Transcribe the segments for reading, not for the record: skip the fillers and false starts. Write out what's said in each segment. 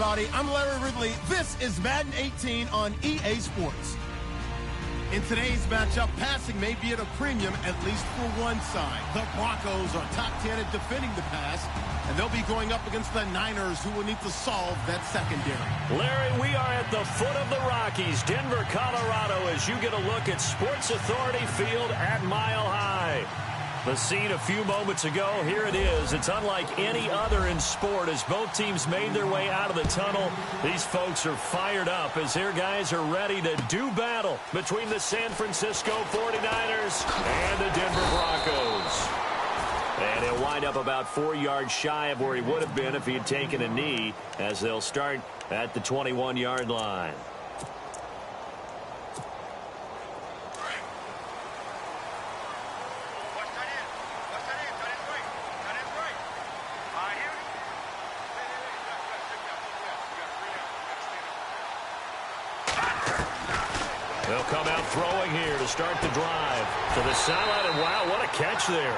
everybody. I'm Larry Ridley. This is Madden 18 on EA Sports. In today's matchup, passing may be at a premium, at least for one side. The Broncos are top 10 at defending the pass, and they'll be going up against the Niners, who will need to solve that secondary. Larry, we are at the foot of the Rockies, Denver, Colorado, as you get a look at Sports Authority Field at Mile High. The scene a few moments ago, here it is. It's unlike any other in sport as both teams made their way out of the tunnel. These folks are fired up as their guys are ready to do battle between the San Francisco 49ers and the Denver Broncos. And he'll wind up about 4 yards shy of where he would have been if he had taken a knee, as they'll start at the 21-yard line. They'll come out throwing here to start the drive. To the sideline, and wow, what a catch there.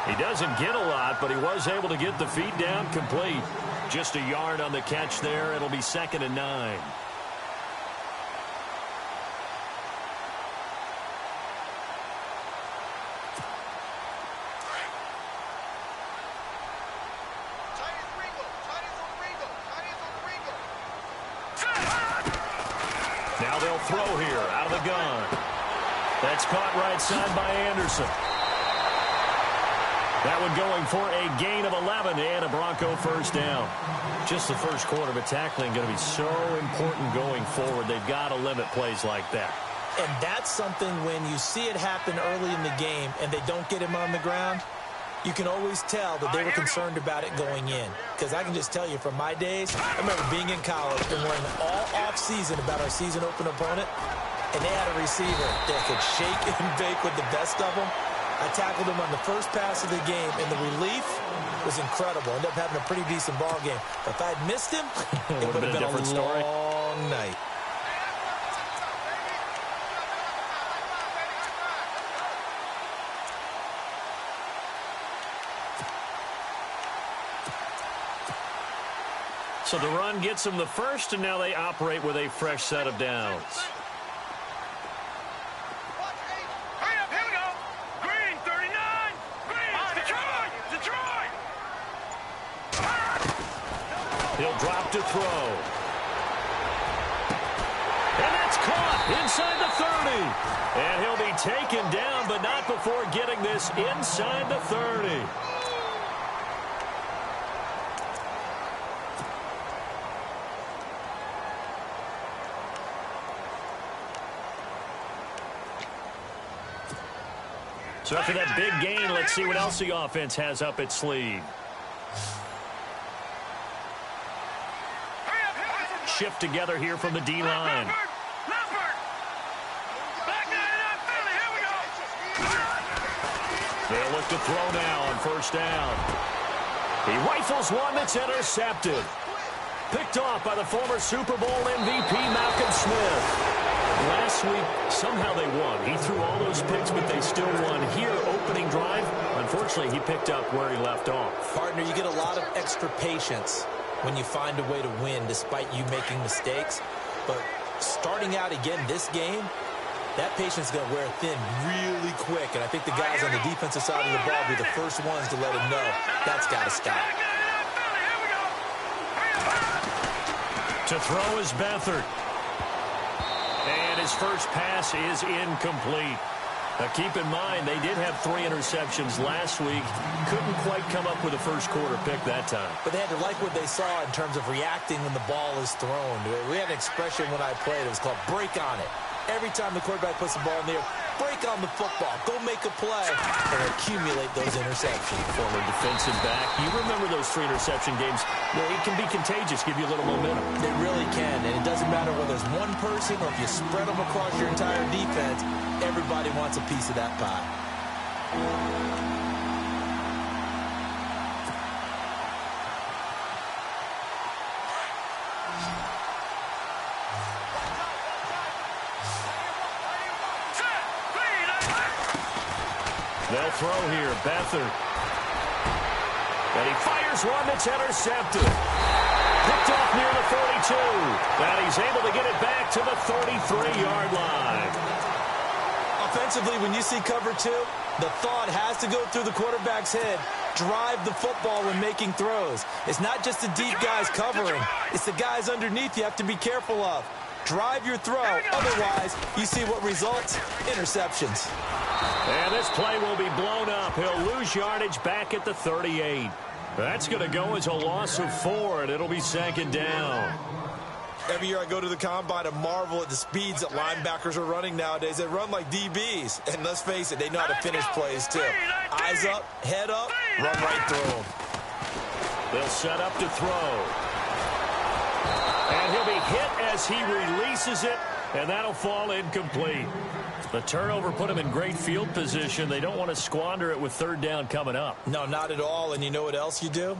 He doesn't get a lot, but he was able to get the feet down complete. Just a yard on the catch there. It'll be 2nd and 9. Now they'll throw here out of the gun. That's caught right side by Anderson. That one going for a gain of 11 and a Bronco first down. Just the first quarter, but tackling going to be so important going forward. They've got to limit plays like that. And that's something when you see it happen early in the game and they don't get him on the ground, you can always tell that they were concerned about it going in. Because I can just tell you from my days, I remember being in college and worrying all off-season about our season open opponent, and they had a receiver that could shake and bake with the best of them. I tackled him on the first pass of the game, and the relief was incredible. Ended up having a pretty decent ball game. But if I had missed him, it would have been a long night. So the run gets them the first, and now they operate with a fresh set of downs. He'll drop to throw. And that's caught inside the 30. And he'll be taken down, but not before getting this inside the 30. So after that big gain, let's see what else the offense has up its sleeve. Shift together here from the D-line. They'll look to throw now on first down. He rifles one that's intercepted. Picked off by the former Super Bowl MVP, Malcolm Smith. Last week, somehow they won. He threw all those picks, but they still won. Here, opening drive, unfortunately, he picked up where he left off. Partner, you get a lot of extra patience when you find a way to win despite you making mistakes. But starting out again this game, that patience is going to wear thin really quick. And I think the guys on the defensive side of the ball will be the first ones to let him know that's got to stop. To throw is Beathard. And his first pass is incomplete. Now keep in mind, they did have 3 interceptions last week. Couldn't quite come up with a first quarter pick that time. But they had to like what they saw in terms of reacting when the ball is thrown. We had an expression when I played. It was called break on it. Every time the quarterback puts the ball in the air, break on the football. Go make a play and accumulate those interceptions. Former defensive back. You remember those 3 interception games where it can be contagious, give you a little momentum. It really can, and it doesn't matter whether it's one person or if you spread them across your entire defense. Everybody wants a piece of that pie. They'll throw here, Beathard. And he fires one that's intercepted. Picked off near the 42. And he's able to get it back to the 33-yard line. Offensively, when you see cover two, the thought has to go through the quarterback's head. Drive the football when making throws. It's not just the deep guys covering. It's the guys underneath you have to be careful of. Drive your throw. Otherwise, you see what results? Interceptions. And this play will be blown up. He'll lose yardage back at the 38. That's going to go as a loss of 4, and it'll be second down. Every year I go to the combine and marvel at the speeds that linebackers are running nowadays. They run like DBs. And let's face it, they know how to finish plays too. Eyes up, head up, run right through them. They'll set up to throw. And he'll be hit as he releases it, and that'll fall incomplete. The turnover put him in great field position. They don't want to squander it with third down coming up. No, not at all. And you know what else you do?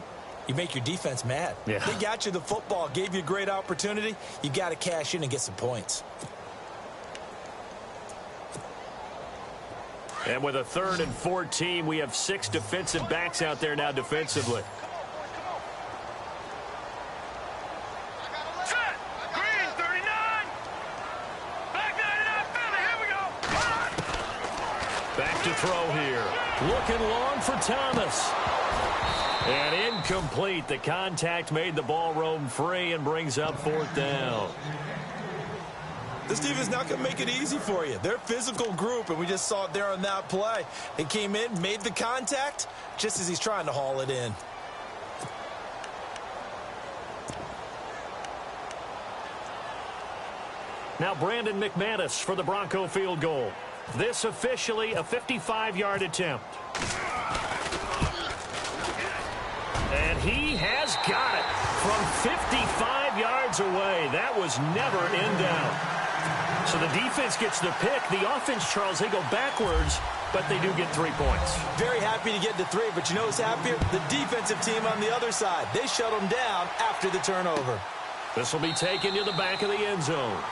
You make your defense mad. Yeah. They got you the football, gave you a great opportunity. You got to cash in and get some points. And with a 3rd and 14, we have 6 defensive backs out there now defensively. Back to throw here. Looking long for Thomas. And incomplete. The contact made the ball roam free and brings up 4th down. This team is not going to make it easy for you. They're a physical group, and we just saw it there on that play. They came in, made the contact, just as he's trying to haul it in. Now Brandon McManus for the Bronco field goal. This officially a 55-yard attempt. And he has got it from 55 yards away. That was never in doubt. So the defense gets the pick. The offense, Charles, they go backwards, but they do get 3 points. Very happy to get to 3, but you know who's happier? The defensive team on the other side. They shut them down after the turnover. This will be taken to the back of the end zone.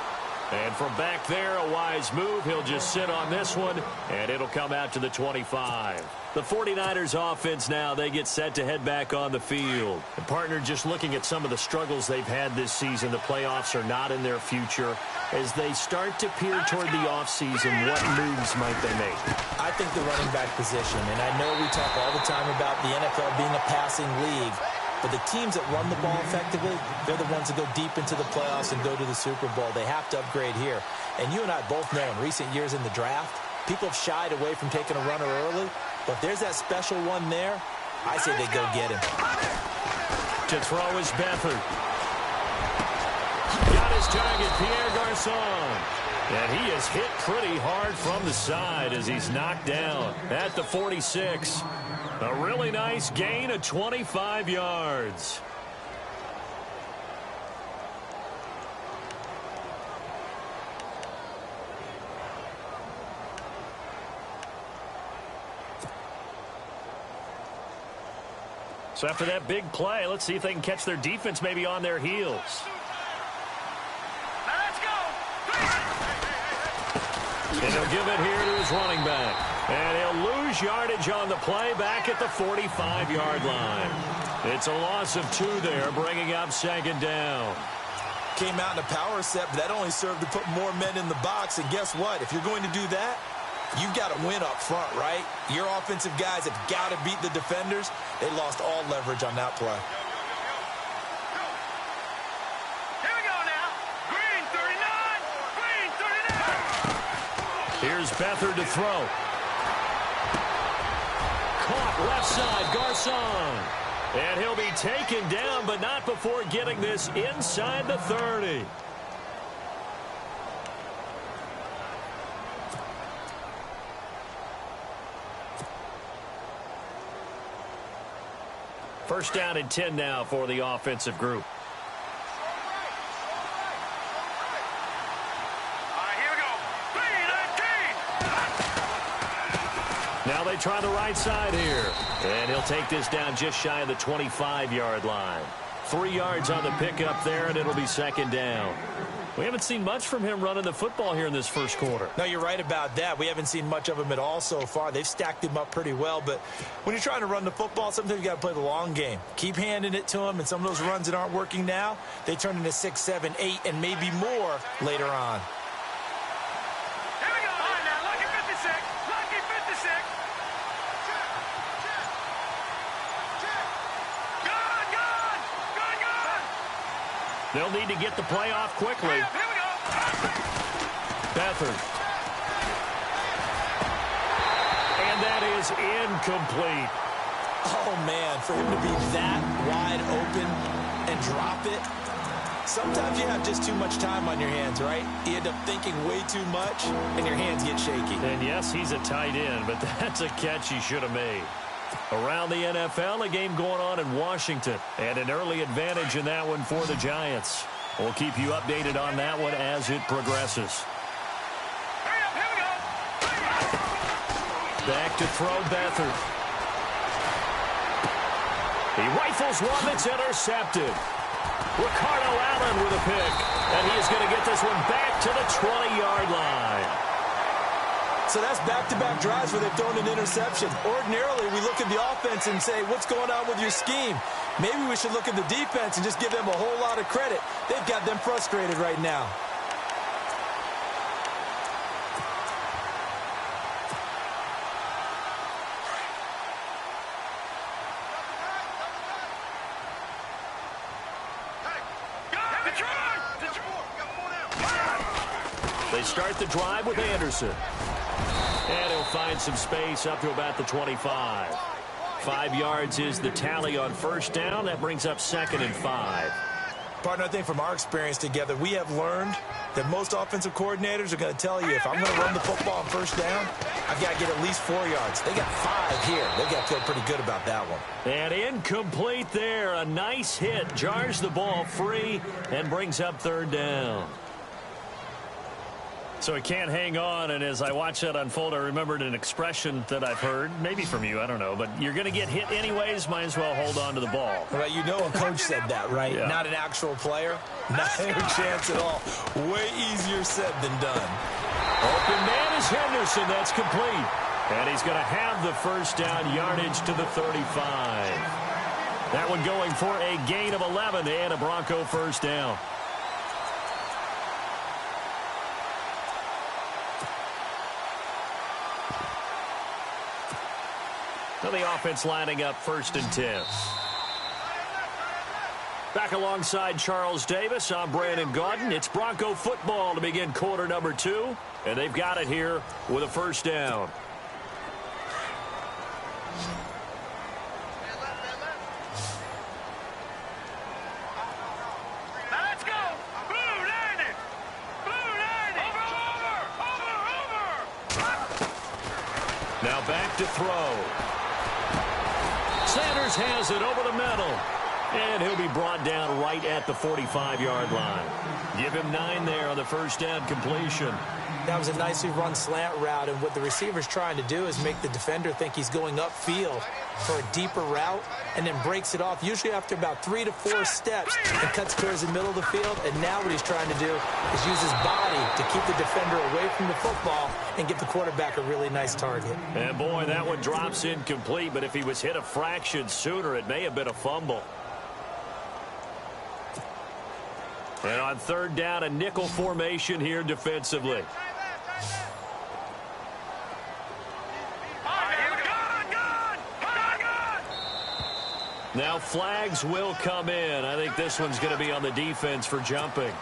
And from back there, a wise move. He'll just sit on this one, and it'll come out to the 25. The 49ers offense now, they get set to head back on the field. The partner just looking at some of the struggles they've had this season. The playoffs are not in their future. As they start to peer toward the offseason, what moves might they make? I think the running back position, and I know we talk all the time about the NFL being a passing league, but the teams that run the ball effectively, they're the ones that go deep into the playoffs and go to the Super Bowl. They have to upgrade here. And you and I both know in recent years in the draft, people have shied away from taking a runner early. But if there's that special one there, I say they go get him. To throw is Beathard. Got his target, Pierre Garçon. And he is hit pretty hard from the side as he's knocked down at the 46. A really nice gain of 25 yards. So after that big play, let's see if they can catch their defense maybe on their heels. Now let's go. And he'll give it here to his running back. And he'll lose yardage on the play back at the 45-yard line. It's a loss of 2 there, bringing up second down. Came out in a power set, but that only served to put more men in the box. And guess what? If you're going to do that, you've got to win up front, right? Your offensive guys have got to beat the defenders. They lost all leverage on that play. Here we go now. Green 39. Green 39. Here's Beathard to throw. Caught left side, Garçon. And he'll be taken down, but not before getting this inside the 30. First down and 10 now for the offensive group. Now they try the right side here. And he'll take this down just shy of the 25-yard line. 3 yards on the pickup there, and it'll be second down. We haven't seen much from him running the football here in this first quarter. No, you're right about that. We haven't seen much of him at all so far. They've stacked him up pretty well, but when you're trying to run the football, sometimes you got to play the long game. Keep handing it to him, and some of those runs that aren't working now, they turn into 6, 7, 8, and maybe more later on. Here we go. All right, now, lucky 56. Lucky 56. Good, good. Good, good. They'll need to get the play off quickly. Here we go. Beathard. And that is incomplete. Oh, man, for him to be that wide open and drop it. Sometimes you have just too much time on your hands, right? You end up thinking way too much, and your hands get shaky. And yes, he's a tight end, but that's a catch he should have made. Around the NFL, a game going on in Washington, and an early advantage in that one for the Giants. We'll keep you updated on that one as it progresses. Hurry up, here we go. Back to throw Beathard. He rifles one that's intercepted. Ricardo Allen with a pick, and he is going to get this one back to the 20-yard line. So that's back-to-back drives where they've thrown an interception. Ordinarily, we look at the offense and say, what's going on with your scheme? Maybe we should look at the defense and just give them a whole lot of credit. They've got them frustrated right now. They start the drive with Anderson. And he'll find some space up to about the 25. 5 yards is the tally on first down. That brings up 2nd and 5. Partner, I think from our experience together, we have learned that most offensive coordinators are going to tell you, if I'm going to run the football on first down, I've got to get at least 4 yards. They got 5 here. They've got to feel pretty good about that one. And incomplete there. A nice hit. Jars the ball free and brings up 3rd down. So he can't hang on, and as I watch that unfold, I remembered an expression that I've heard, maybe from you, I don't know, but you're going to get hit anyways, might as well hold on to the ball. Well, you know a coach said that, right? Yeah. Not an actual player. Not a chance at all. Way easier said than done. Open man is Henderson. That's complete. And he's going to have the first down yardage to the 35. That one going for a gain of 11 and a Bronco first down. So the offense lining up 1st and 10. Back alongside Charles Davis, I'm Brandon Gaudin. It's Bronco football to begin quarter number 2. And they've got it here with a first down. Let's go. Blue 90. Blue 90. Over. Now back to throw. Sanders has it over the middle. And he'll be brought down right at the 45-yard line. Give him 9 there on the first down completion. That was a nicely run slant route, and what the receiver's trying to do is make the defender think he's going upfield for a deeper route and then breaks it off, usually after about 3 to 4 steps, and cuts towards the middle of the field. And now what he's trying to do is use his body to keep the defender away from the football and give the quarterback a really nice target. And boy, that one drops incomplete, but if he was hit a fraction sooner, it may have been a fumble. And on 3rd down, a nickel formation here defensively. Now flags will come in. I think this one's going to be on the defense for jumping.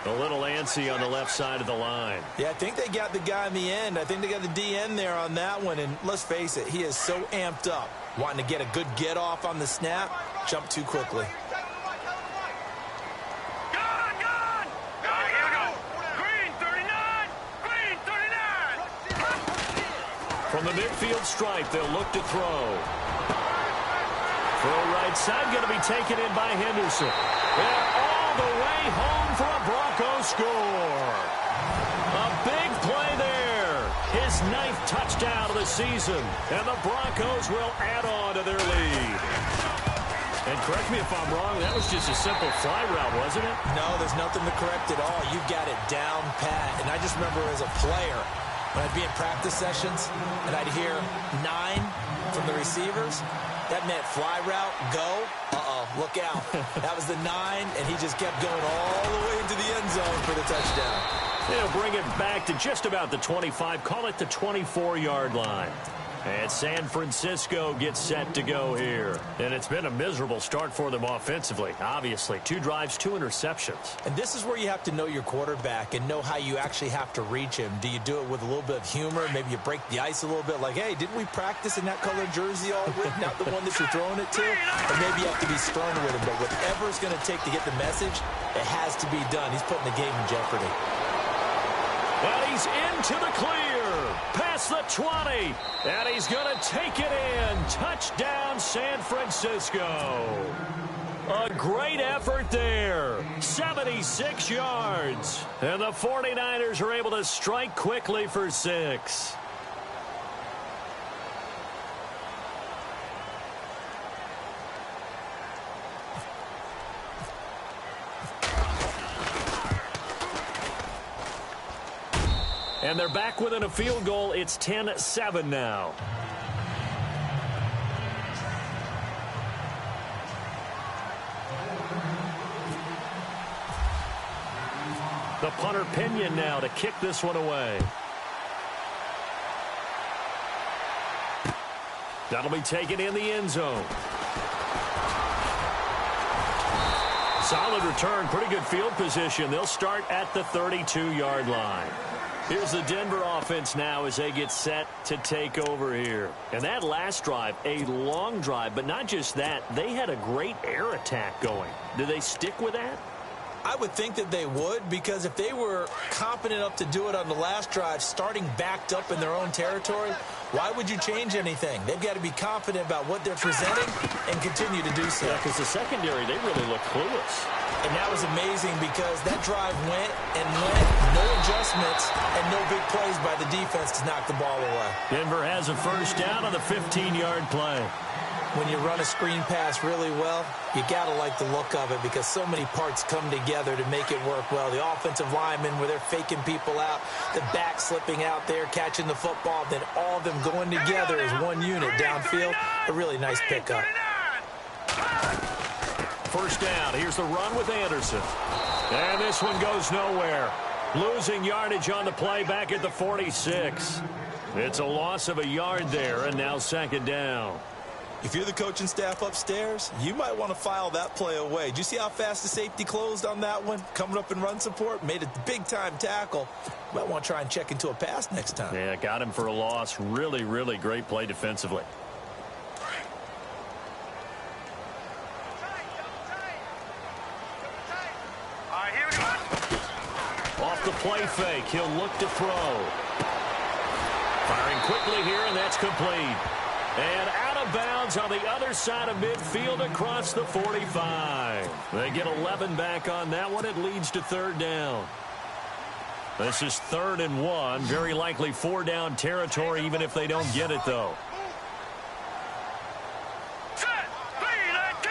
A little antsy on the left side of the line. Yeah, I think they got the guy in the end. I think they got the DN there on that one. And let's face it, he is so amped up, wanting to get a good get off on the snap, jump too quickly. From the midfield stripe, they'll look to throw. Throw right side, going to be taken in by Henderson. And all the way home for a Bronco score. A big play there. His 9th touchdown of the season. And the Broncos will add on to their lead. And correct me if I'm wrong, that was just a simple fly route, wasn't it? No, there's nothing to correct at all. You've got it down pat. And I just remember as a player, when I'd be in practice sessions and I'd hear 9 from the receivers, that meant fly route, go, look out. That was the 9, and he just kept going all the way into the end zone for the touchdown. They'll bring it back to just about the 25, call it the 24-yard line. And San Francisco gets set to go here. And it's been a miserable start for them offensively, obviously. 2 drives, 2 interceptions. And this is where you have to know your quarterback and know how you actually have to reach him. Do you do it with a little bit of humor? Maybe you break the ice a little bit, like, hey, didn't we practice in that colored jersey all week? Not the one that you're throwing it to? Or maybe you have to be stern with him. But whatever it's going to take to get the message, it has to be done. He's putting the game in jeopardy. And he's into the clear. Past the 20. And he's going to take it in. Touchdown, San Francisco. A great effort there. 76 yards. And the 49ers are able to strike quickly for 6. And they're back within a field goal. It's 10-7 now. The punter Pinion now to kick this one away. That'll be taken in the end zone. Solid return, pretty good field position. They'll start at the 32-yard line. Here's the Denver offense now as they get set to take over here. And that last drive, a long drive, but not just that. They had a great air attack going. Do they stick with that? I would think that they would, because if they were competent enough to do it on the last drive, starting backed up in their own territory, why would you change anything? They've got to be confident about what they're presenting and continue to do so. Yeah, because the secondary, they really look clueless. And that was amazing because that drive went and went, no adjustments, and no big plays by the defense to knock the ball away. Denver has a first down on the 15-yard play. When you run a screen pass really well, you got to like the look of it because so many parts come together to make it work well. The offensive linemen, where they're faking people out, the back slipping out there, catching the football, then all of them going together as one unit downfield. A really nice pickup. First down. Here's the run with Anderson. And this one goes nowhere. Losing yardage on the play back at the 46. It's a loss of a yard there, and now second down. If you're the coaching staff upstairs, you might want to file that play away. Did you see how fast the safety closed on that one? Coming up in run support, made a big-time tackle. You might want to try and check into a pass next time. Yeah, got him for a loss. Really, really great play defensively. Off the play fake, he'll look to throw. Firing quickly here, and that's complete. And out of bounds on the other side of midfield across the 45. They get 11 back on that one. It leads to third down. This is 3rd and 1. Very likely 4-down territory, even if they don't get it, though. Set. B-19.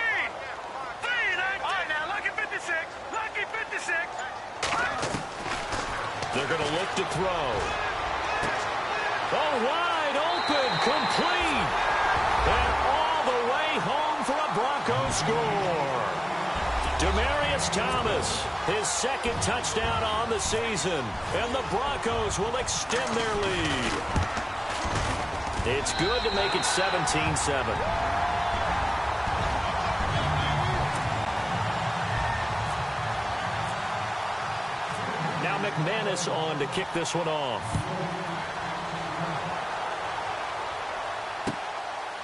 B-19. All right, now, lucky 56. Lucky 56. They're going to look to throw. Oh, wide open, complete. And all the way home for a Broncos score. Demaryius Thomas, his second touchdown on the season. And the Broncos will extend their lead. It's good to make it 17-7. Now McManus on to kick this one off.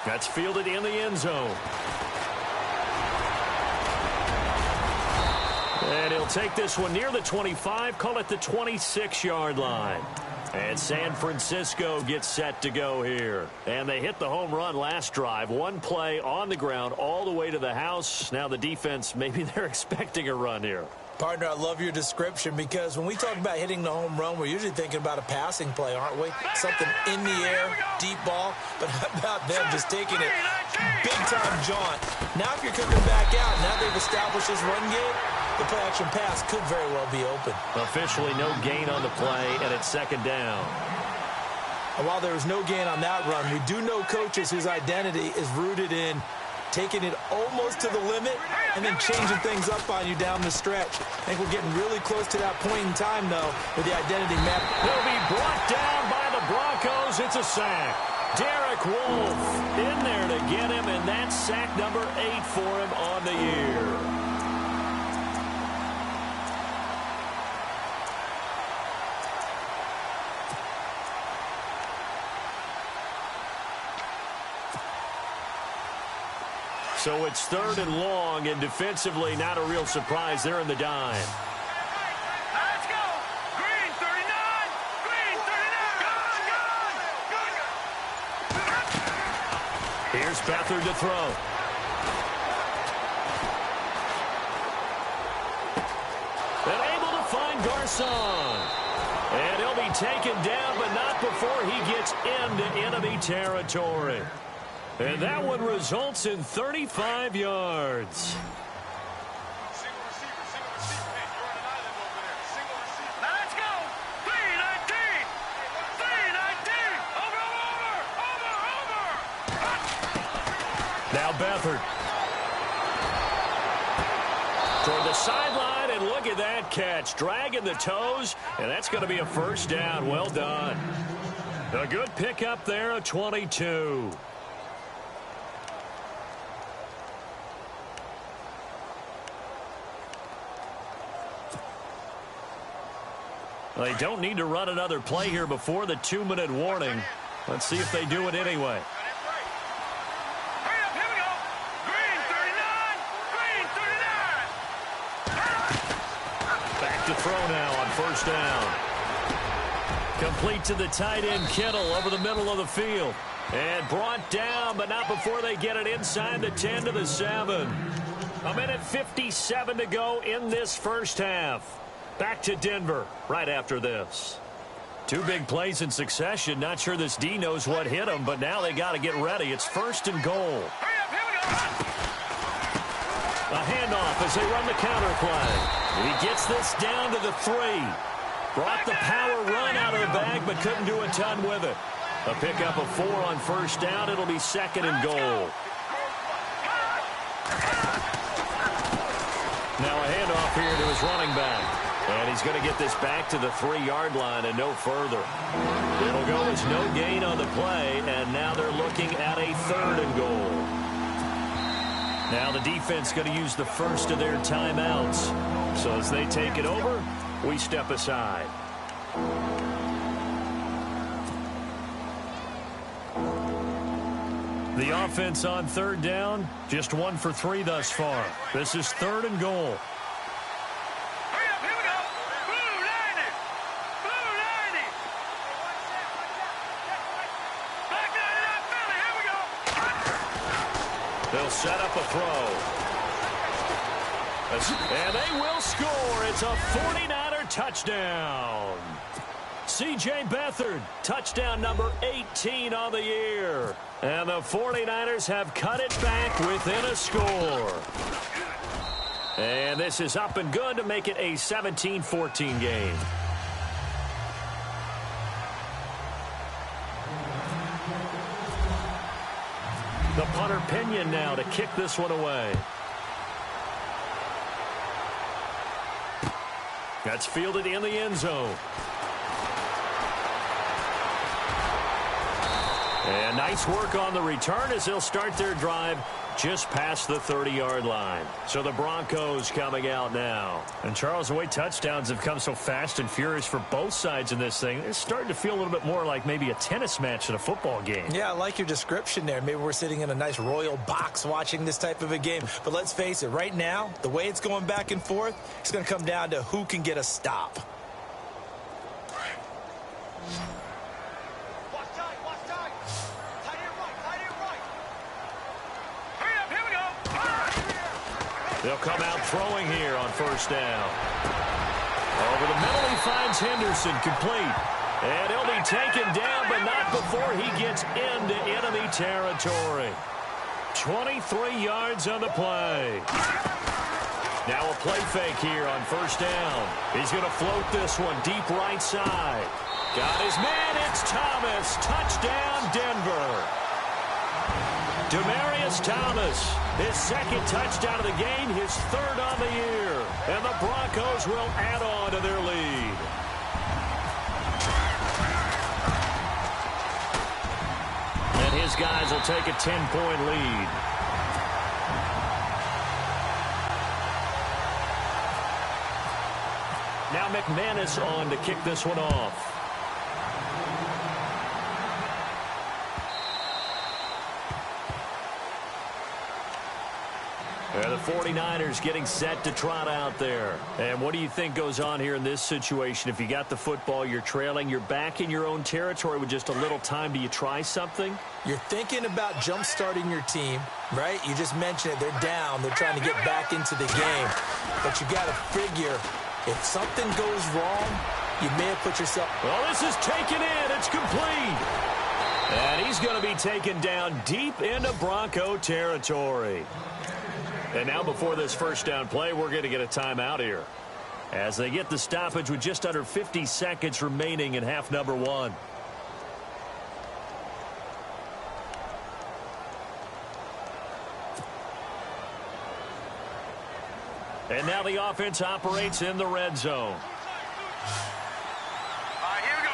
That's fielded in the end zone. And he'll take this one near the 25, call it the 26-yard line. And San Francisco gets set to go here. And they hit the home run last drive. One play on the ground all the way to the house. Now the defense, maybe they're expecting a run here. Partner, I love your description because when we talk about hitting the home run, we're usually thinking about a passing play, aren't we? Something in the air, deep ball. But how about them just taking it big-time jaunt? Now if you're coming back out, now they've established this run game, the play-action pass could very well be open. Officially no gain on the play, and it's second down. And while there was no gain on that run, we do know coaches whose identity is rooted in taking it almost to the limit and then changing things up on you down the stretch. I think we're getting really close to that point in time, though, with the identity map. He'll be brought down by the Broncos. It's a sack. Derek Wolfe in there to get him, and that's sack number 8 for him on the year. So it's 3rd and long, and defensively not a real surprise. They're in the dime. Let's go. Green 39. Green 39. Gone. Here's Beathard to throw. And able to find Garcon. And he'll be taken down, but not before he gets into enemy territory. And that one results in 35 yards. Single receiver. Hey, you're on an island over there. Single receiver. Now let's go. 319. 319. Over. Now Beathard. Toward the sideline, and look at that catch. Dragging the toes, and that's going to be a first down. Well done. A good pickup there, a 22. They don't need to run another play here before the 2-minute warning. Let's see if they do it anyway. Hurry up, here we go. Green 39. Green 39. Back to throw now on first down. Complete to the tight end, Kittle, over the middle of the field. And brought down, but not before they get it inside the 10 to the 7. 1:57 to go in this first half. Back to Denver right after this. 2 big plays in succession. Not sure this D knows what hit him, but now they got to get ready. It's 1st and goal. Hurry up, here we go. A handoff as they run the counter play. He gets this down to the 3. Brought the power run out of the bag, but couldn't do a ton with it. A pickup of 4 on first down. It'll be 2nd and goal. Now a handoff here to his running back. And he's going to get this back to the 3-yard line and no further. It'll go as no gain on the play, and now they're looking at a 3rd and goal. Now the defense going to use the first of their timeouts. So as they take it over, we step aside. The offense on 3rd down, just 1 for 3 thus far. This is 3rd and goal. Hurry up, here we go. Blue 90. Blue 90. Black 99 Philly, here we go. They'll set up a throw. And they will score. It's a 49er touchdown. C.J. Beathard, touchdown number 18 on the year. And the 49ers have cut it back within a score. And this is up and good to make it a 17-14 game. The punter Pinion now to kick this one away. That's fielded in the end zone. And nice work on the return as they'll start their drive just past the 30-yard line. So the Broncos coming out now. And Charles, the way touchdowns have come so fast and furious for both sides in this thing, it's starting to feel a little bit more like maybe a tennis match than a football game. Yeah, I like your description there. Maybe we're sitting in a nice royal box watching this type of a game. But let's face it, right now, the way it's going back and forth, it's going to come down to who can get a stop. They'll come out throwing here on first down. Over the middle, he finds Henderson, complete. And he'll be taken down, but not before he gets into enemy territory. 23 yards on the play. Now a play fake here on first down. He's going to float this one deep right side. Got his man, it's Thomas. Touchdown, Denver. Demaryius Thomas, his second touchdown of the game, his third on the year. And the Broncos will add on to their lead. And his guys will take a 10-point lead. Now McManus on to kick this one off. The 49ers getting set to trot out there. And what do you think goes on here in this situation? If you got the football, you're trailing, you're back in your own territory with just a little time. Do you try something? You're thinking about jump-starting your team, right? You just mentioned it. They're down. They're trying to get back into the game. But you got to figure, if something goes wrong, you may have put yourself... Well, this is taken in. It's complete. And he's going to be taken down deep into Bronco territory. And now before this first down play, we're going to get a timeout here as they get the stoppage with just under 50 seconds remaining in half number one. And now the offense operates in the red zone. Here we go.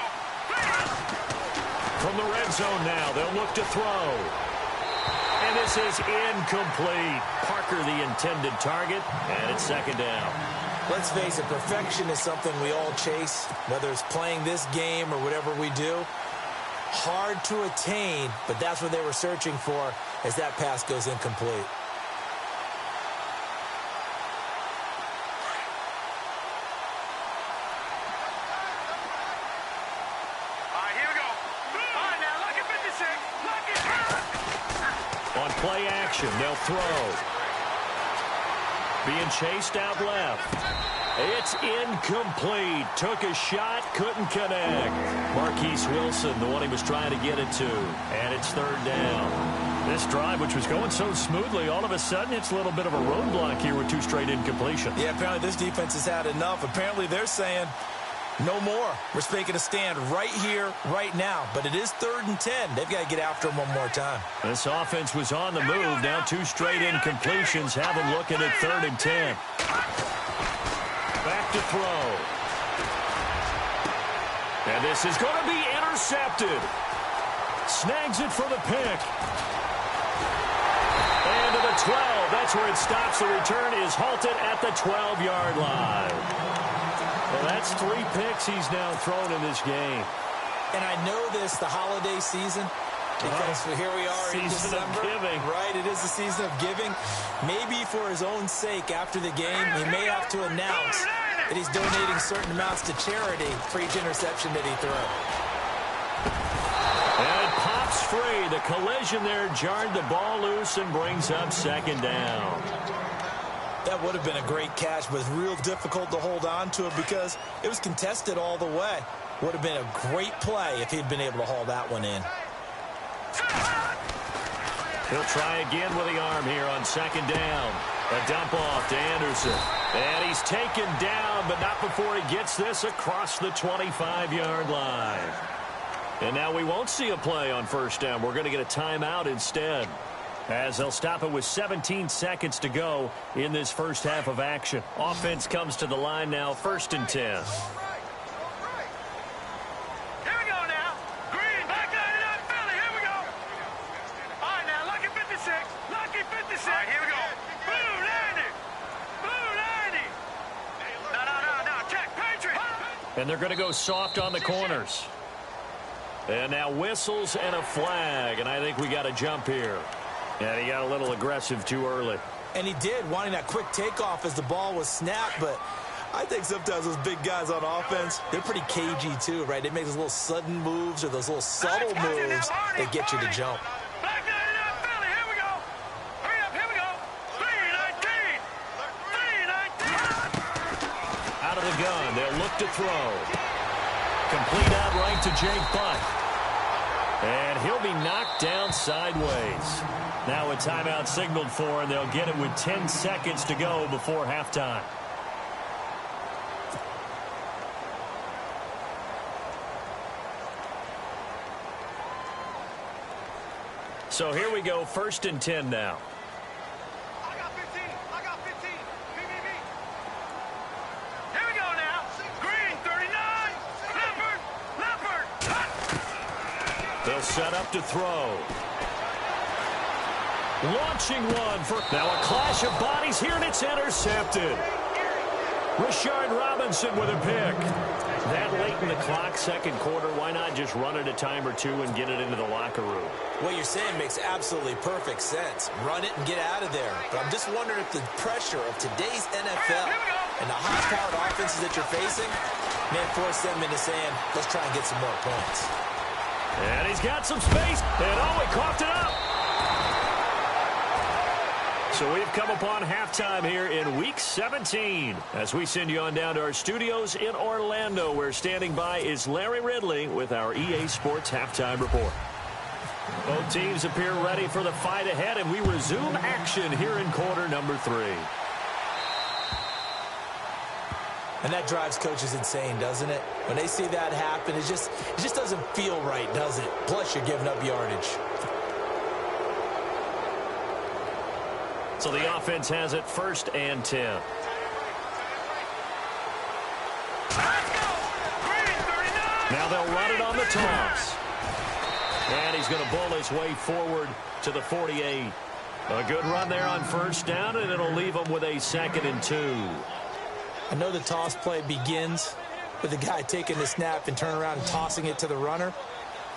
From the red zone now, they'll look to throw. And this is incomplete. Parker, the intended target, and it's second down. Let's face it, perfection is something we all chase, whether it's playing this game or whatever we do. Hard to attain, but that's what they were searching for as that pass goes incomplete. Here we go. All right, now, lucky 56. Lucky. On play action, they'll throw. Being chased out left. It's incomplete. Took a shot, couldn't connect. Marquise Wilson, the one he was trying to get it to. And it's third down. This drive, which was going so smoothly, all of a sudden it's a little bit of a roadblock here with two straight incompletions. Yeah, apparently this defense has had enough. Apparently they're saying, no more. We're making a stand right here, right now. But it is 3rd and 10. They've got to get after him one more time. This offense was on the move. Now two straight incompletions have them looking at 3rd and 10. Back to throw. And this is going to be intercepted. Snags it for the pick. And to the 12. That's where it stops. The return is halted at the 12-yard line. Well, that's 3 picks he's now thrown in this game. And I know this, the holiday season, because here we are in December. Season of giving. Right, it is the season of giving. Maybe for his own sake after the game, he may have to announce that he's donating certain amounts to charity for each interception that he threw. And it pops free. The collision there jarred the ball loose and brings up second down. That would have been a great catch, but it's real difficult to hold on to it because it was contested all the way. Would have been a great play if he'd been able to haul that one in. He'll try again with the arm here on second down. A dump off to Anderson. And he's taken down, but not before he gets this across the 25-yard line. And now we won't see a play on first down. We're going to get a timeout instead, as they'll stop it with 17 seconds to go in this first half of action. Offense comes to the line now, 1st and 10. Here we go now. Green, back line it up, Philly. Here we go. All right, now, lucky 56. Lucky 56. All right, here we go. Blue 90. Blue 90. No. Check, Patriot. And they're going to go soft on the corners. And now whistles and a flag, and I think we got a jump here. And he got a little aggressive too early. And he did, wanting that quick takeoff as the ball was snapped. But I think sometimes those big guys on offense, they're pretty cagey too, right? They make those little sudden moves or those little subtle moves that get you to jump. Back line it up, Philly. Here we go. Hurry up, here we go. 319. gun. They'll look to throw. Complete outright to Jake Butt. And he'll be knocked down sideways. Now a timeout signaled for, and they'll get it with 10 seconds to go before halftime. So here we go, 1st and 10 now. I got 15. I got 15. BBB. Here we go now. Green, 39. Leopard. They'll set up to throw. Launching one for... Now a clash of bodies here, and it's intercepted. Rashard Robinson with a pick. That late in the clock, second quarter, why not just run it a time or two and get it into the locker room? What you're saying makes absolutely perfect sense. Run it and get out of there. But I'm just wondering if the pressure of today's NFL and the high-powered offenses that you're facing may force them into saying, let's try and get some more points. And he's got some space. And oh, he coughed it up. So we've come upon halftime here in Week 17 as we send you on down to our studios in Orlando, where standing by is Larry Ridley with our EA Sports Halftime Report. Both teams appear ready for the fight ahead, and we resume action here in quarter number 3. And that drives coaches insane, doesn't it? When they see that happen, it just doesn't feel right, does it? Plus, you're giving up yardage. So the offense has it 1st and 10. Now they'll run it on the toss. And he's going to bull his way forward to the 48. A good run there on 1st down, and it'll leave him with a 2nd and 2. I know the toss play begins with the guy taking the snap and turn around and tossing it to the runner.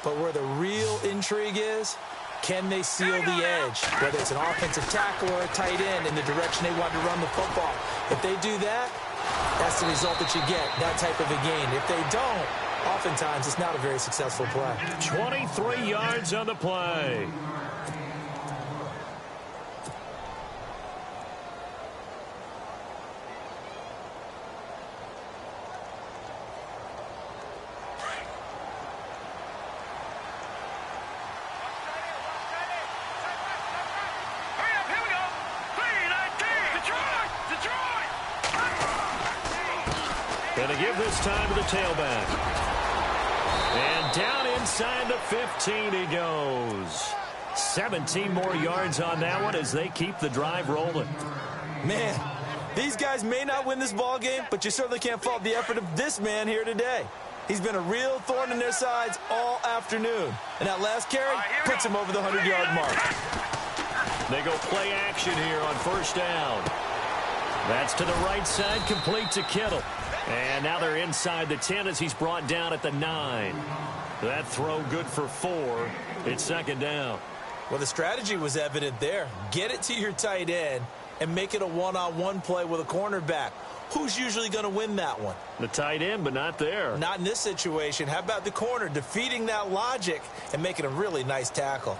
But where the real intrigue is, can they seal the edge, whether it's an offensive tackle or a tight end in the direction they want to run the football? If they do that, that's the result that you get, that type of a gain. If they don't, oftentimes it's not a very successful play. 23 yards on the play. Going to give this time to the tailback. And down inside the 15 he goes. 17 more yards on that one as they keep the drive rolling. Man, these guys may not win this ball game, but you certainly can't fault the effort of this man here today. He's been a real thorn in their sides all afternoon. And that last carry puts him over the 100-yard mark. They go play action here on 1st down. That's to the right side, complete to Kittle. And now they're inside the 10 as he's brought down at the 9. That throw good for 4. It's 2nd down. Well, the strategy was evident there. Get it to your tight end and make it a one-on-one play with a cornerback. Who's usually going to win that one? The tight end, but not there. Not in this situation. How about the corner defeating that logic and making a really nice tackle?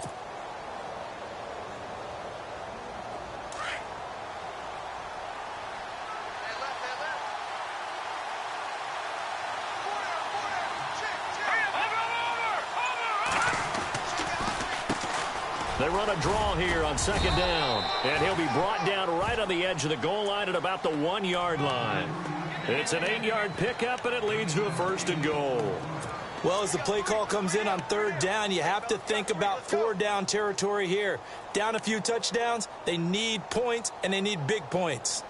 They run a draw here on 2nd down. And he'll be brought down right on the edge of the goal line at about the 1-yard line. It's an 8-yard pickup, and it leads to a 1st and goal. Well, as the play call comes in on 3rd down, you have to think about 4-down territory here. Down a few touchdowns, they need points, and they need big points.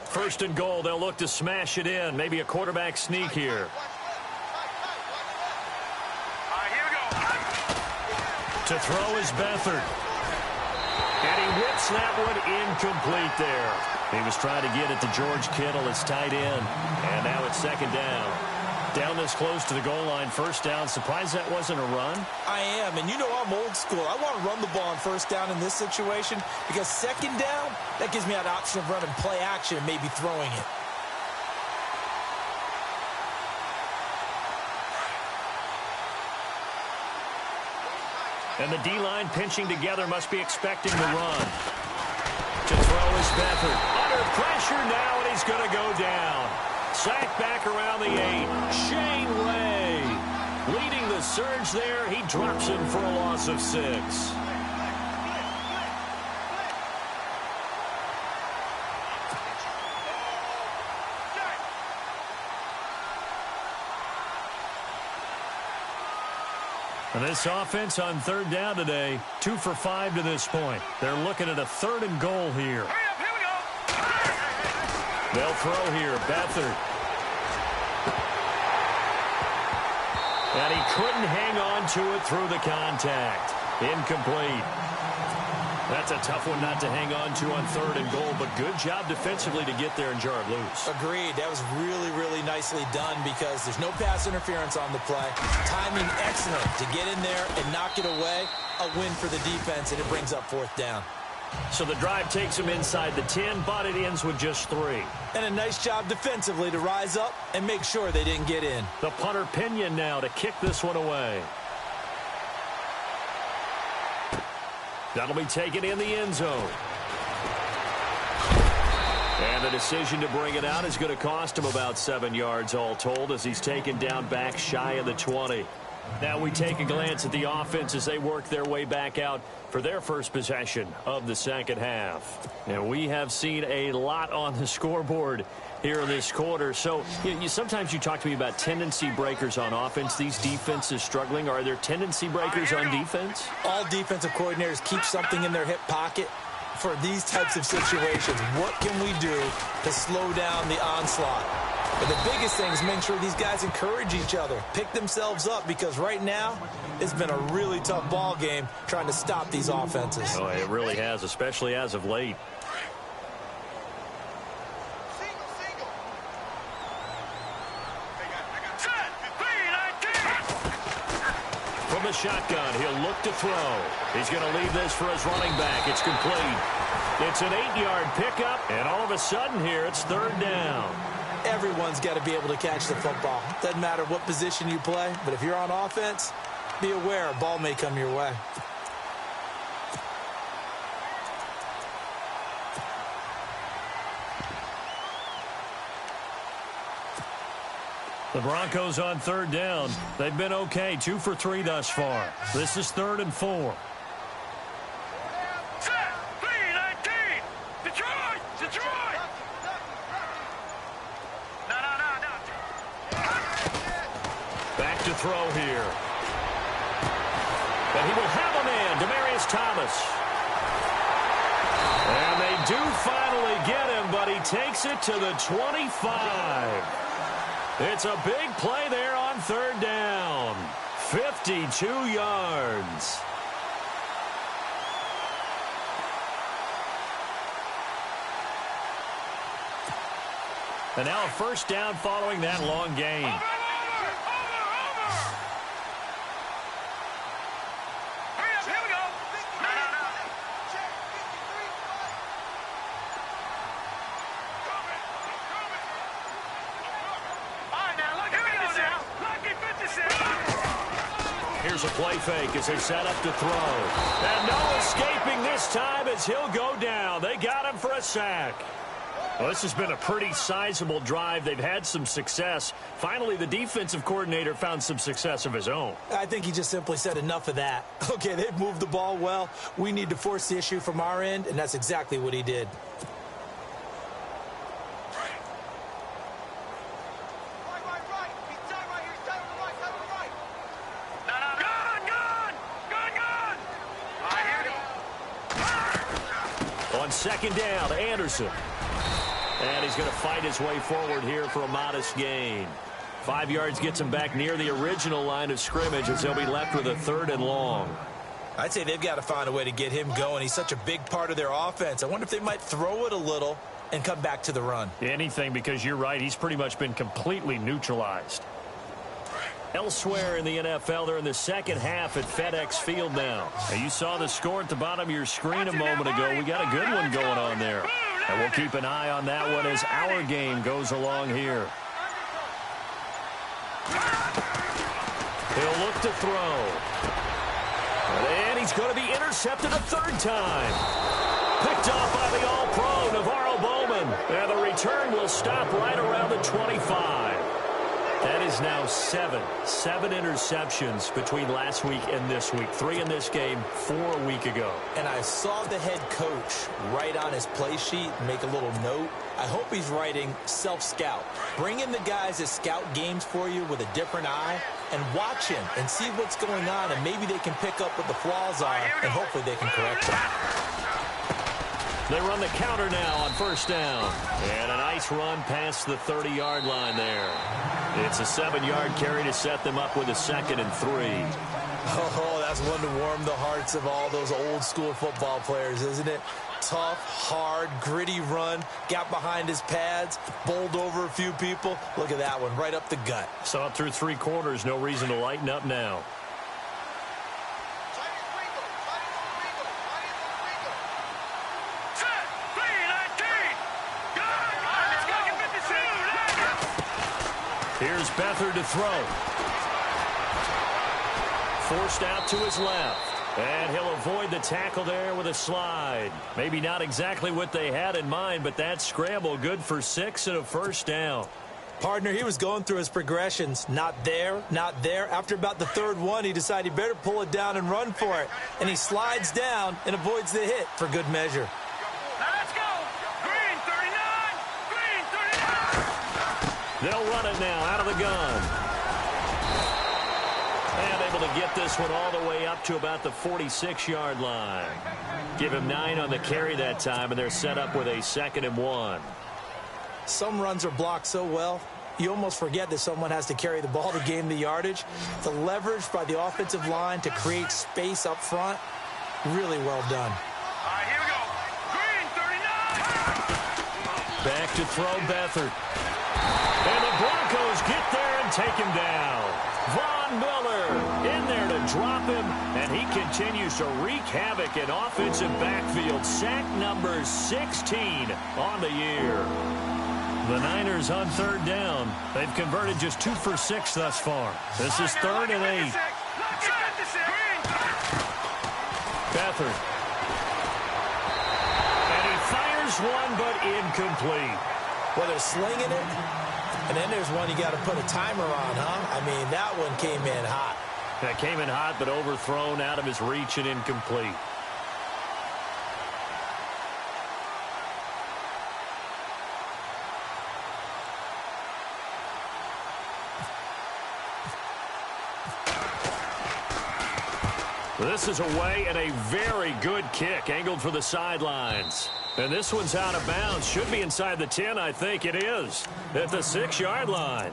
First and goal, they'll look to smash it in. Maybe a quarterback sneak here. To throw is Beathard. And he whips that one incomplete there. He was trying to get it to George Kittle, his tight end. And now it's 2nd down. Down this close to the goal line, 1st down. Surprised that wasn't a run? I am, and you know I'm old school. I want to run the ball on 1st down in this situation because 2nd down, that gives me an option of running play action and maybe throwing it. And the D-line pinching together, must be expecting the run. To throw is Beathard. Under pressure now, and he's going to go down. Sacked back around the 8. Shane Ray leading the surge there. He drops him for a loss of 6. And this offense on third down today, 2 for 5 to this point. They're looking at a 3rd and goal here. Here we go. They'll throw here. Beathard. And he couldn't hang on to it through the contact. Incomplete. That's a tough one not to hang on to on 3rd and goal, but good job defensively to get there and jar it loose. Agreed. That was really, really nicely done because there's no pass interference on the play. Timing excellent to get in there and knock it away. A win for the defense, and it brings up 4th down. So the drive takes him inside the 10, but it ends with just 3. And a nice job defensively to rise up and make sure they didn't get in. The punter Pinion now to kick this one away. That'll be taken in the end zone. And the decision to bring it out is going to cost him about 7 yards all told as he's taken down back shy of the 20. Now we take a glance at the offense as they work their way back out for their first possession of the second half. And we have seen a lot on the scoreboard here in this quarter. So sometimes you talk to me about tendency breakers on offense. These defenses struggling. Are there tendency breakers on defense? All defensive coordinators keep something in their hip pocket for these types of situations. What can we do to slow down the onslaught? But the biggest thing is making sure these guys encourage each other, pick themselves up, because right now it's been a really tough ball game trying to stop these offenses. Oh, it really has, especially as of late. From the shotgun, he'll look to throw. He's going to leave this for his running back. It's complete. It's an 8-yard pickup, and all of a sudden here, it's 3rd down. Everyone's got to be able to catch the football. Doesn't matter what position you play, but if you're on offense, be aware a ball may come your way. The Broncos on 3rd down. They've been okay, 2 for 3 thus far. This is 3rd and 4. Back to throw here. But he will have a man, Demaryius Thomas. And they do finally get him, but he takes it to the 25. It's a big play there on 3rd down. 52 yards. And now a 1st down following that long gain. Here's a play fake as they set up to throw. And no escaping this time as he'll go down. They got him for a sack. Well, this has been a pretty sizable drive. They've had some success. Finally, the defensive coordinator found some success of his own. I think he just simply said enough of that. Okay, they've moved the ball well. We need to force the issue from our end, and that's exactly what he did. On 2nd down, Anderson. And he's going to fight his way forward here for a modest gain. 5 yards gets him back near the original line of scrimmage as they'll be left with a 3rd and long. I'd say they've got to find a way to get him going. He's such a big part of their offense. I wonder if they might throw it a little and come back to the run. Anything, because you're right. He's pretty much been completely neutralized. Elsewhere in the NFL, they're in the second half at FedEx Field now. You saw the score at the bottom of your screen a moment ago. We got a good one going on there. And we'll keep an eye on that one as our game goes along here. He'll look to throw. And he's going to be intercepted a 3rd time. Picked off by the All-Pro, Navarro Bowman. And the return will stop right around the 25. That is now seven interceptions between last week and this week. 3 in this game, 4 a week ago. And I saw the head coach write on his play sheet, make a little note. I hope he's writing self-scout. Bring in the guys that scout games for you with a different eye and watch him and see what's going on, and maybe they can pick up what the flaws are, and hopefully they can correct them. They run the counter now on first down. And a nice run past the 30-yard line there. It's a 7-yard carry to set them up with a 2nd and 3. Oh, that's one to warm the hearts of all those old-school football players, isn't it? Tough, hard, gritty run, got behind his pads, bowled over a few people. Look at that one, right up the gut. Saw it through 3 quarters, no reason to lighten up now. Here's Beathard to throw. Forced out to his left. And he'll avoid the tackle there with a slide. Maybe not exactly what they had in mind, but that scramble good for 6 and a first down. Partner, he was going through his progressions. Not there, not there. After about the 3rd one, he decided he better pull it down and run for it. And he slides down and avoids the hit for good measure. Let's go. Green 39. Green 39. They'll run it now out of the gun. And able to get this one all the way up to about the 46-yard line. Give him 9 on the carry that time, and they're set up with a 2nd and 1. Some runs are blocked so well, you almost forget that someone has to carry the ball to gain the yardage. The leverage by the offensive line to create space up front, really well done. All right, here we go. Green 39. Back to throw Beathard. And the Broncos get there and take him down. Von Miller in there to drop him, and he continues to wreak havoc in offensive backfield. Sack number 16 on the year. The Niners on 3rd down. They've converted just 2 for 6 thus far. This is 3rd and 8. Beathard. And he fires one, but incomplete. Well, they're slinging it, and then there's one you got to put a timer on, huh? I mean, that one came in hot. That came in hot, but overthrown out of his reach and incomplete. This is away, and a very good kick angled for the sidelines. And this one's out of bounds. Should be inside the 10, I think it is. At the 6-yard line.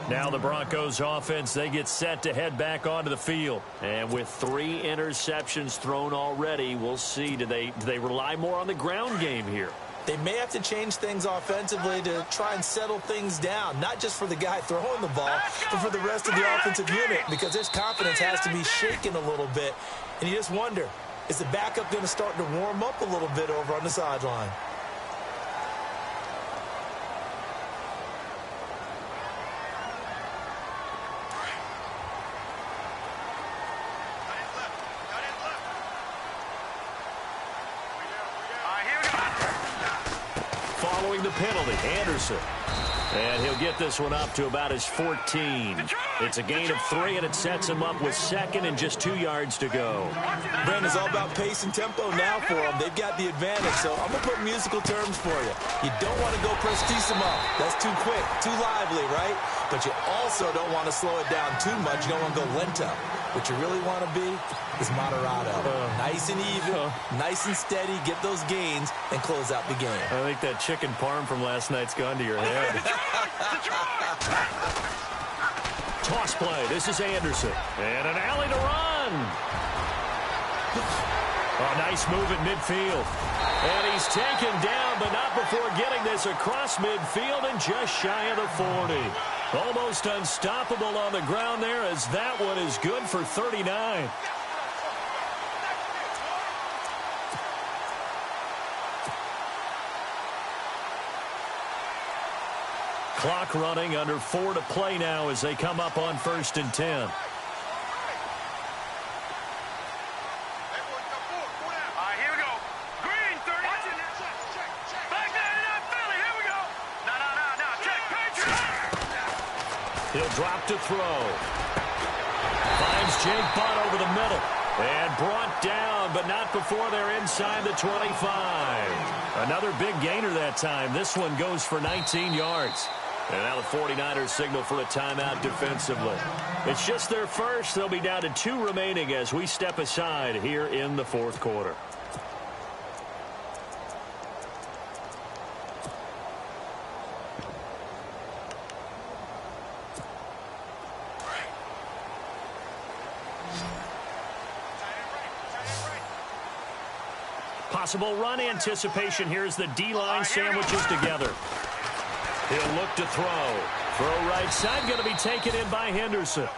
Now the Broncos offense, they get set to head back onto the field. And with 3 interceptions thrown already, we'll see. Do they rely more on the ground game here? They may have to change things offensively to try and settle things down, not just for the guy throwing the ball, but for the rest of the offensive unit, because his confidence has to be shaken a little bit. And you just wonder, is the backup going to start to warm up a little bit over on the sideline? Following the penalty, Anderson. And he'll get this one up to about his 14. It's a gain of 3, and it sets him up with 2nd and just 2 yards to go. Brandon, it's all about pace and tempo now for them. They've got the advantage, so I'm going to put musical terms for you. You don't want to go prestissimo. That's too quick, too lively, right? But you also don't want to slow it down too much. You don't want to go lento. What you really want to be is moderado. Nice and even, nice and steady, get those gains, and close out the game. I think that chicken parm from last night's gone to your head. Toss play. This is Anderson. And an alley to run. A nice move at midfield. And he's taken down, but not before getting this across midfield and just shy of the 40. Almost unstoppable on the ground there, as that one is good for 39. Clock running, under 4 to play now as they come up on 1st and 10. All right, here we go. Green He'll drop to throw. Finds Jake Butt over the middle. And brought down, but not before they're inside the 25. Another big gainer that time. This one goes for 19 yards. And now the 49ers signal for a timeout defensively. It's just their first. They'll be down to 2 remaining as we step aside here in the fourth quarter. Possible run anticipation. Here's the D-line sandwiches together. He'll look to throw. Throw right side, going to be taken in by Henderson.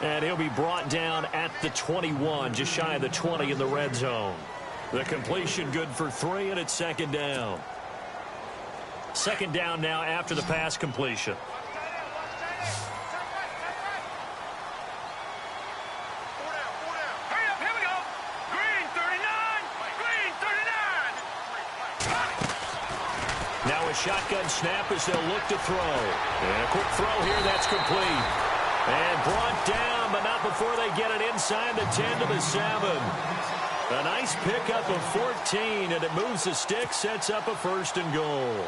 And he'll be brought down at the 21, just shy of the 20 in the red zone. The completion good for 3, and it's second down. Second down now after the pass completion. Now a shotgun snap as they'll look to throw. And a quick throw here, that's complete. And brought down, but not before they get it inside the 10 to the 7. A nice pickup of 14, and it moves the stick, sets up a first and goal.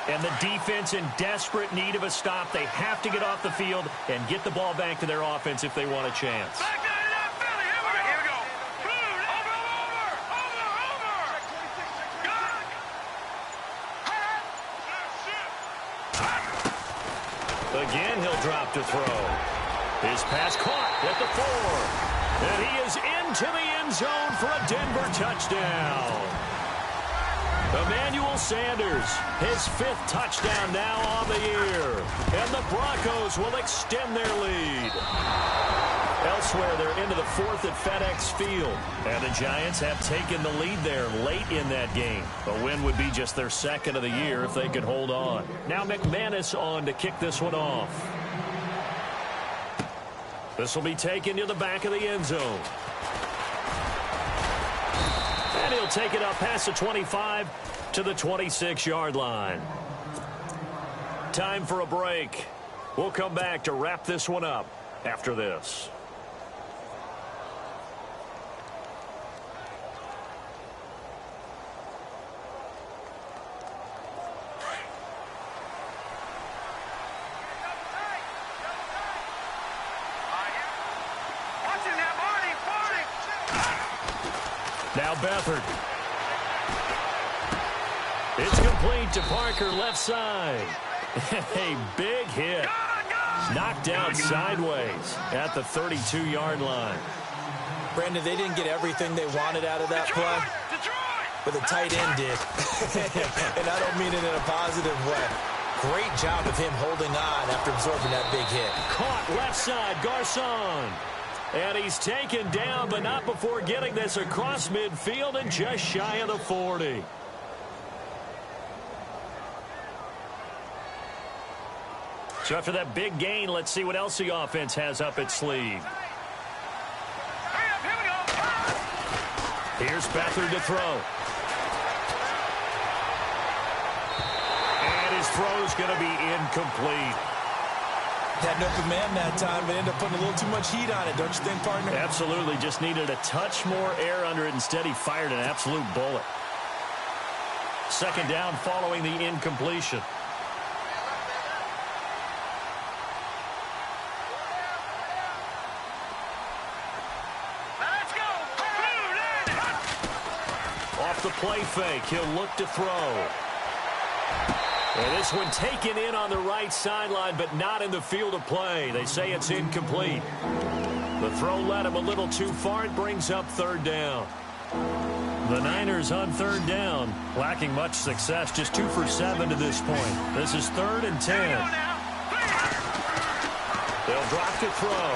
And the defense in desperate need of a stop. They have to get off the field and get the ball back to their offense if they want a chance. Again, he'll drop to throw. His pass caught at the 4. And he is into the end zone for a Denver touchdown. Emmanuel Sanders, his 5th touchdown now on the year. And the Broncos will extend their lead. Elsewhere, they're into the 4th at FedEx Field. And the Giants have taken the lead there late in that game. A win would be just their 2nd of the year if they could hold on. Now McManus on to kick this one off. This will be taken to the back of the end zone. And he'll take it up past the 25 to the 26-yard line. Time for a break. We'll come back to wrap this one up after this. Now Beathard. It's complete to Parker, left side. A big hit. Knocked out sideways at the 32-yard line. Brandon, they didn't get everything they wanted out of that play, but the tight end did. And I don't mean it in a positive way. Great job of him holding on after absorbing that big hit. Caught left side, Garcon. And he's taken down, but not before getting this across midfield and just shy of the 40. So after that big gain, let's see what else the offense has up its sleeve. Here's Beathard to throw. And his throw's going to be incomplete. Had an open man that time, but ended up putting a little too much heat on it, don't you think, partner? Absolutely. Just needed a touch more air under it. Instead, he fired an absolute bullet. Second down following the incompletion. Let's go. Off the play fake, he'll look to throw. And this one taken in on the right sideline, but not in the field of play. They say it's incomplete. The throw led him a little too far. It brings up third down. The Niners on third down, lacking much success, just 2 for 7 to this point. This is 3rd and 10. They'll drop to throw.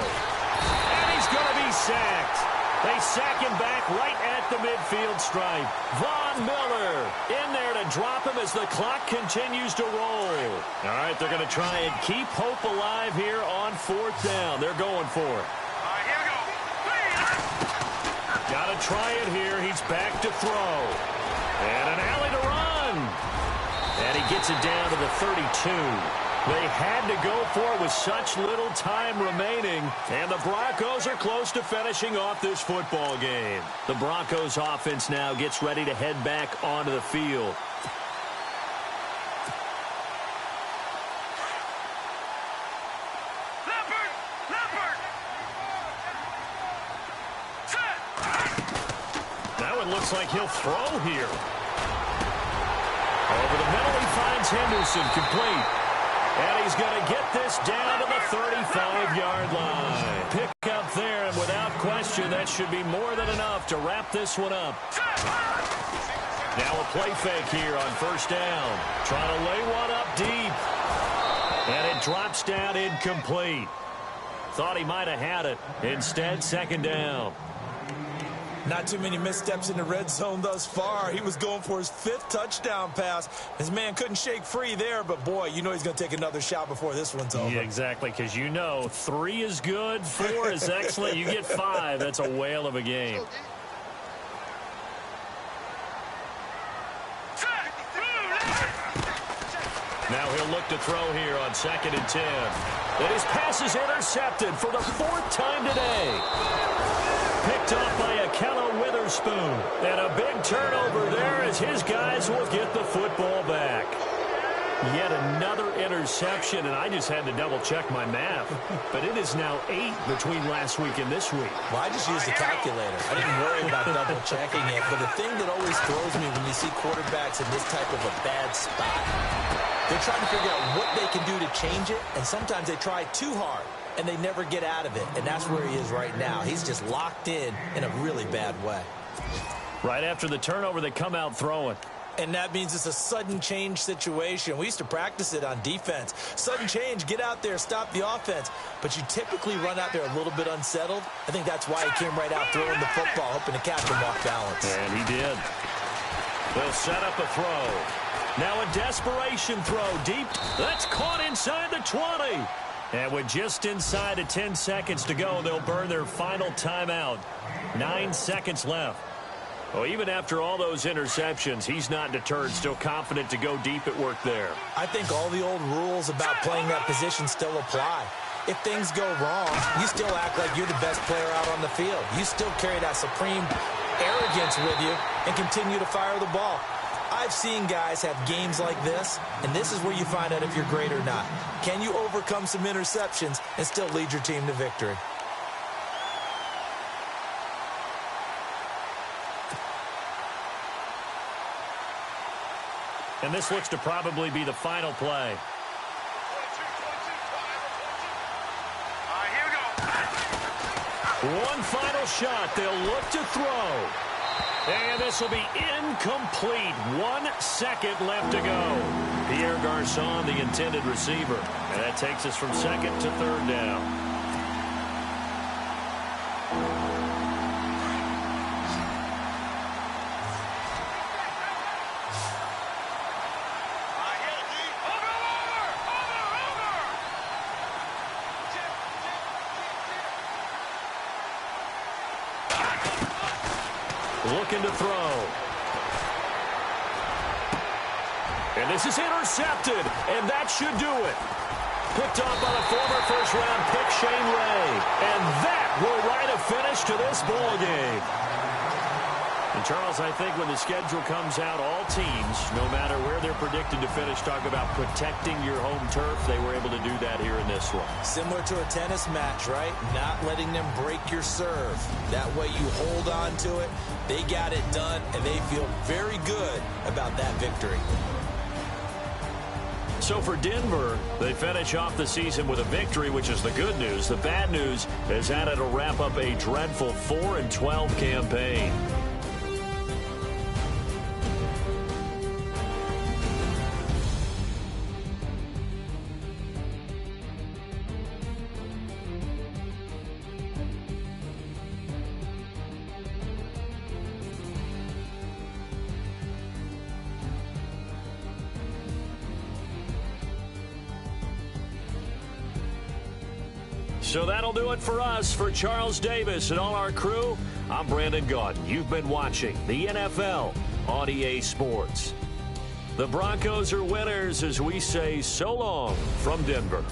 And he's going to be sacked. They sack him back right at the midfield stripe. Von Miller in there to drop him as the clock continues to roll. All right, they're going to try and keep hope alive here on 4th down. They're going for it. All right, here we go. Got to try it here. He's back to throw. And an alley to run. And he gets it down to the 32. They had to go for it with such little time remaining, and the Broncos are close to finishing off this football game. The Broncos offense now gets ready to head back onto the field. Now it looks like he'll throw here. Over the middle, he finds Henderson, complete. And he's going to get this down to the 35-yard line. Pick up there, and without question, that should be more than enough to wrap this one up. Now a play fake here on first down. Trying to lay one up deep. And it drops down incomplete. Thought he might have had it. Instead, second down. Not too many missteps in the red zone thus far. He was going for his 5th touchdown pass. His man couldn't shake free there, but boy, you know he's going to take another shot before this one's over. Yeah, exactly, because you know 3 is good, 4 is excellent. You get 5. That's a whale of a game. Now he'll look to throw here on 2nd and 10. And his pass is intercepted for the 4th time today. Picked off by Akello Witherspoon. And a big turnover there as his guys will get the football back. Yet another interception, and I just had to double-check my math. But it is now 8 between last week and this week. Well, I just used a calculator. I didn't worry about double-checking it. But the thing that always throws me when you see quarterbacks in this type of a bad spot, they're trying to figure out what they can do to change it, and sometimes they try too hard, and they never get out of it. And that's where he is right now. He's just locked in a really bad way. Right after the turnover, they come out throwing. And that means it's a sudden change situation. We used to practice it on defense. Sudden change, get out there, stop the offense. But you typically run out there a little bit unsettled. I think that's why he came right out throwing the football, hoping to catch him off balance. And he did. They'll set up a throw. Now a desperation throw deep. That's caught inside the 20. And with just inside of 10 seconds to go, they'll burn their final timeout. 9 seconds left. Well, even after all those interceptions, he's not deterred, still confident to go deep at work there. I think all the old rules about playing that position still apply. If things go wrong, you still act like you're the best player out on the field. You still carry that supreme arrogance with you and continue to fire the ball. I've seen guys have games like this, and this is where you find out if you're great or not. Can you overcome some interceptions and still lead your team to victory? And this looks to probably be the final play. One final shot. They'll look to throw. And this will be incomplete. 1 second left to go. Pierre Garçon, the intended receiver. And that takes us from 2nd to 3rd down. Looking to throw. And this is intercepted, and that should do it. Picked off by the former first-round pick, Shane Ray. And that will write a finish to this ball game. And, Charles, I think when the schedule comes out, all teams, no matter where they're predicted to finish, talk about protecting your home turf. They were able to do that here in this one. Similar to a tennis match, right? Not letting them break your serve. That way you hold on to it. They got it done, and they feel very good about that victory. So for Denver, they finish off the season with a victory, which is the good news. The bad news is that it'll wrap up a dreadful 4-12 campaign. So that'll do it for us. For Charles Davis and all our crew, I'm Brandon Gaudin. You've been watching the NFL on EA Sports. The Broncos are winners as we say so long from Denver.